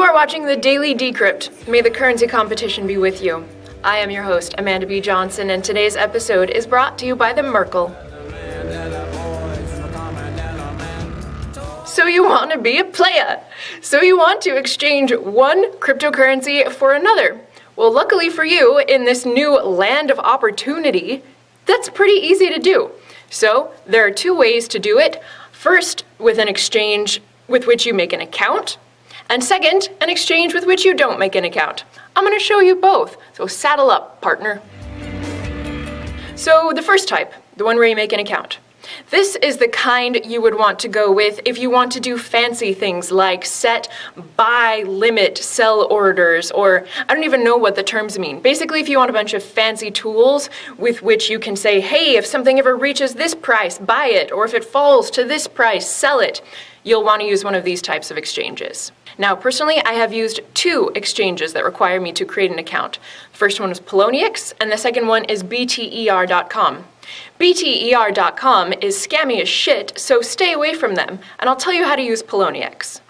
You are watching the Daily Decrypt. May the currency competition be with you. I am your host, Amanda B. Johnson, and today's episode is brought to you by the Merkle. So you want to be a playa. So you want to exchange one cryptocurrency for another. Well, luckily for you, in this new land of opportunity, that's pretty easy to do. So there are two ways to do it. First, with an exchange with which you make an account. And second, an exchange with which you don't make an account. I'm going to show you both, so saddle up, partner. So the first type, the one where you make an account. This is the kind you would want to go with if you want to do fancy things like set, buy, limit, sell orders, or I don't even know what the terms mean. Basically, if you want a bunch of fancy tools with which you can say, hey, if something ever reaches this price, buy it, or if it falls to this price, sell it, you'll want to use one of these types of exchanges. Now, personally, I have used two exchanges that require me to create an account. The first one is Poloniex, and the second one is BTER.com. BTER.com is scammy as shit, so stay away from them, and I'll tell you how to use Poloniex.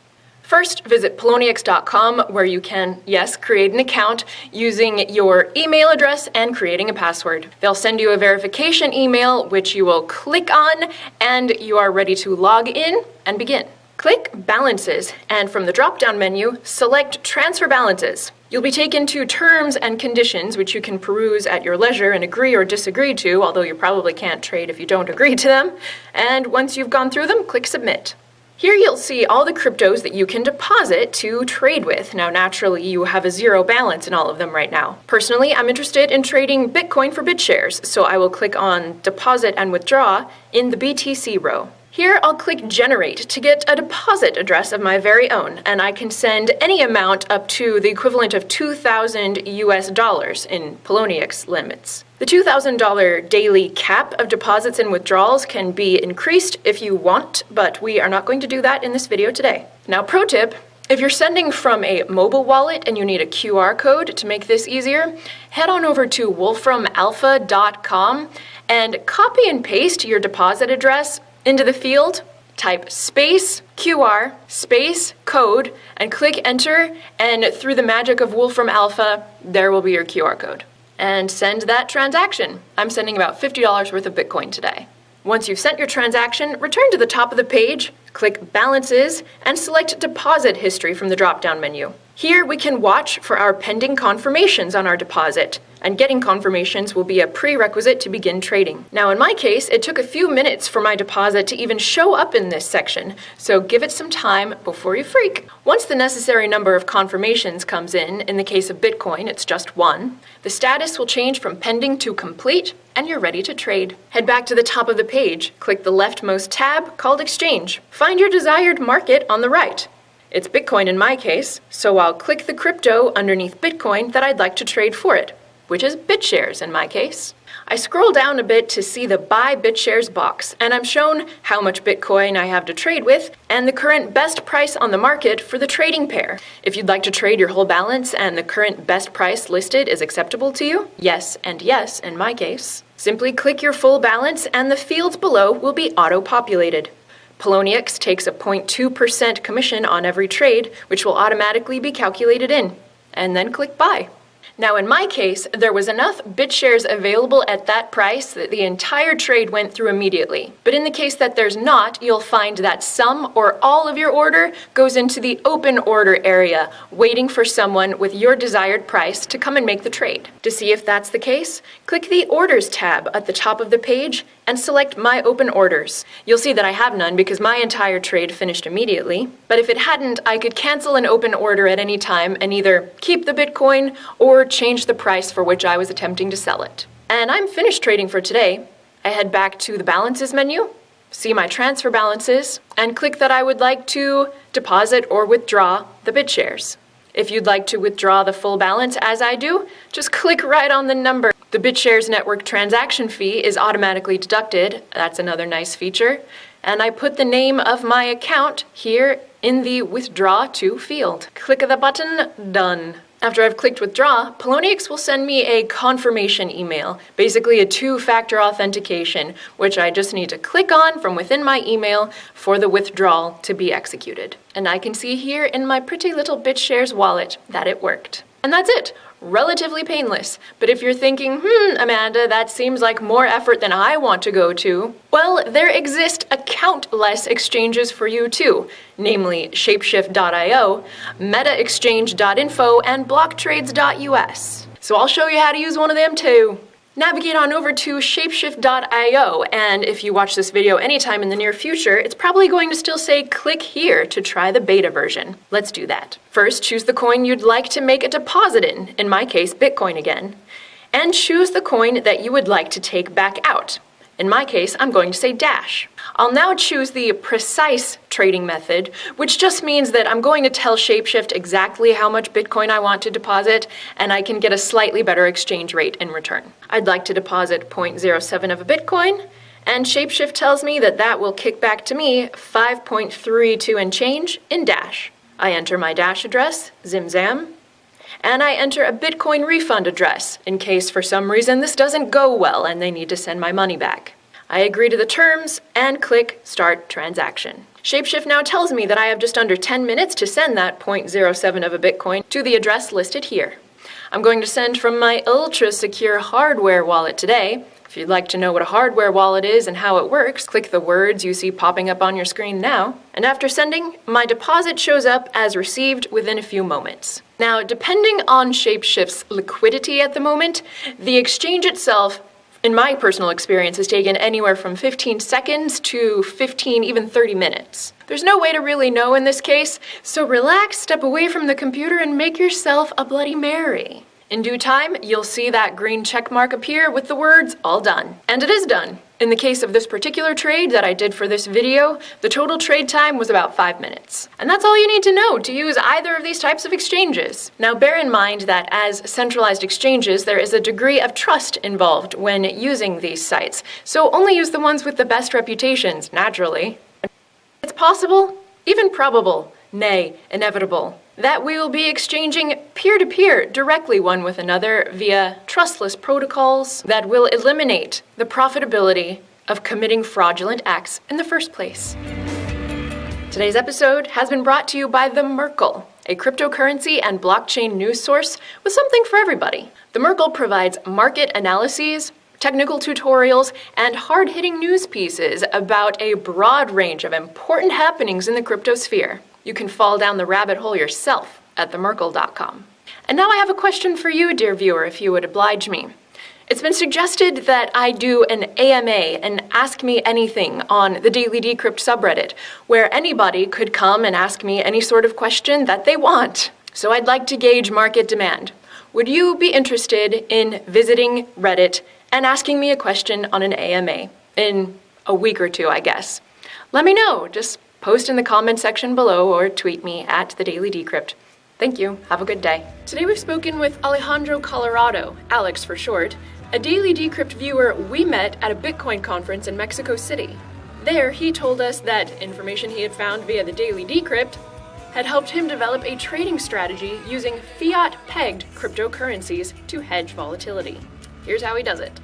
First, visit Poloniex.com, where you can, yes, create an account using your email address and creating a password. They'll send you a verification email, which you will click on, and you are ready to log in and begin. Click Balances, and from the drop-down menu, select Transfer Balances. You'll be taken to terms and conditions, which you can peruse at your leisure and agree or disagree to, although you probably can't trade if you don't agree to them. And once you've gone through them, click Submit. Here you'll see all the cryptos that you can deposit to trade with. Now, naturally, you have a zero balance in all of them right now. Personally, I'm interested in trading Bitcoin for BitShares, so I will click on Deposit and Withdraw in the BTC row. Here, I'll click Generate to get a deposit address of my very own, and I can send any amount up to the equivalent of $2,000 US in Poloniex limits. The $2,000 daily cap of deposits and withdrawals can be increased if you want, but we are not going to do that in this video today. Now, pro tip, if you're sending from a mobile wallet and you need a QR code to make this easier, head on over to wolframalpha.com and copy and paste your deposit address into the field, type space QR, space code, and click enter, and through the magic of Wolfram Alpha, there will be your QR code. And send that transaction. I'm sending about $50 worth of Bitcoin today. Once you've sent your transaction, return to the top of the page, click Balances, and select Deposit History from the drop-down menu. Here we can watch for our pending confirmations on our deposit, and getting confirmations will be a prerequisite to begin trading. Now, in my case, it took a few minutes for my deposit to even show up in this section, so give it some time before you freak. Once the necessary number of confirmations comes in the case of Bitcoin, it's just one, the status will change from pending to complete, and you're ready to trade. Head back to the top of the page, click the leftmost tab called Exchange. Find your desired market on the right. It's Bitcoin in my case, so I'll click the crypto underneath Bitcoin that I'd like to trade for it, which is BitShares in my case. I scroll down a bit to see the Buy BitShares box, and I'm shown how much Bitcoin I have to trade with and the current best price on the market for the trading pair. If you'd like to trade your whole balance and the current best price listed is acceptable to you, yes and yes in my case, simply click your full balance and the fields below will be auto-populated. Poloniex takes a 0.2% commission on every trade, which will automatically be calculated in, and then click Buy. Now, in my case, there was enough BitShares available at that price that the entire trade went through immediately. But in the case that there's not, you'll find that some or all of your order goes into the open order area, waiting for someone with your desired price to come and make the trade. To see if that's the case, click the Orders tab at the top of the page and select My Open Orders. You'll see that I have none because my entire trade finished immediately. But if it hadn't, I could cancel an open order at any time and either keep the Bitcoin or change the price for which I was attempting to sell it. And I'm finished trading for today. I head back to the Balances menu, see my transfer balances, and click that I would like to deposit or withdraw the BitShares. If you'd like to withdraw the full balance as I do, just click right on the number. The BitShares network transaction fee is automatically deducted. That's another nice feature. And I put the name of my account here in the Withdraw To field. Click the button, done. After I've clicked withdraw, Poloniex will send me a confirmation email, basically a two-factor authentication, which I just need to click on from within my email for the withdrawal to be executed. And I can see here in my pretty little BitShares wallet that it worked. And that's it. Relatively painless. But if you're thinking, Amanda, that seems like more effort than I want to go to, well, there exist accountless exchanges for you too, namely Shapeshift.io, MetaExchange.info, and BlockTrades.us. So I'll show you how to use one of them too. Navigate on over to Shapeshift.io, and if you watch this video anytime in the near future, it's probably going to still say click here to try the beta version. Let's do that. First, choose the coin you'd like to make a deposit in my case, Bitcoin again, and choose the coin that you would like to take back out. In my case, I'm going to say Dash. I'll now choose the precise trading method, which just means that I'm going to tell Shapeshift exactly how much Bitcoin I want to deposit, and I can get a slightly better exchange rate in return. I'd like to deposit 0.07 of a Bitcoin, and Shapeshift tells me that that will kick back to me 5.32 and change in Dash. I enter my Dash address, Zimzam, and I enter a Bitcoin refund address in case for some reason this doesn't go well and they need to send my money back. I agree to the terms and click Start Transaction. Shapeshift now tells me that I have just under 10 minutes to send that 0.07 of a Bitcoin to the address listed here. I'm going to send from my ultra-secure hardware wallet today. If you'd like to know what a hardware wallet is and how it works, click the words you see popping up on your screen now. And after sending, my deposit shows up as received within a few moments. Now, depending on Shapeshift's liquidity at the moment, the exchange itself, in my personal experience, has taken anywhere from 15 seconds to 15, even 30 minutes. There's no way to really know in this case, so relax, step away from the computer, and make yourself a Bloody Mary. In due time, you'll see that green check mark appear with the words, all done. And it is done. In the case of this particular trade that I did for this video, the total trade time was about 5 minutes. And that's all you need to know to use either of these types of exchanges. Now bear in mind that as centralized exchanges, there is a degree of trust involved when using these sites. So only use the ones with the best reputations, naturally. It's possible, even probable, nay, inevitable, that we will be exchanging peer-to-peer directly one with another via trustless protocols that will eliminate the profitability of committing fraudulent acts in the first place. Today's episode has been brought to you by The Merkle, a cryptocurrency and blockchain news source with something for everybody. The Merkle provides market analyses, technical tutorials, and hard-hitting news pieces about a broad range of important happenings in the crypto sphere. You can fall down the rabbit hole yourself at themerkle.com. And now I have a question for you, dear viewer, if you would oblige me. It's been suggested that I do an AMA, an Ask Me Anything, on the Daily Decrypt subreddit, where anybody could come and ask me any sort of question that they want. So I'd like to gauge market demand. Would you be interested in visiting Reddit and asking me a question on an AMA in a week or two, I guess? Let me know. Just post in the comment section below or tweet me at the Daily Decrypt. Thank you. Have a good day. Today we've spoken with Alejandro Colorado, Alex for short, a Daily Decrypt viewer we met at a Bitcoin conference in Mexico City. There, he told us that information he had found via the Daily Decrypt had helped him develop a trading strategy using fiat-pegged cryptocurrencies to hedge volatility. Here's how he does it.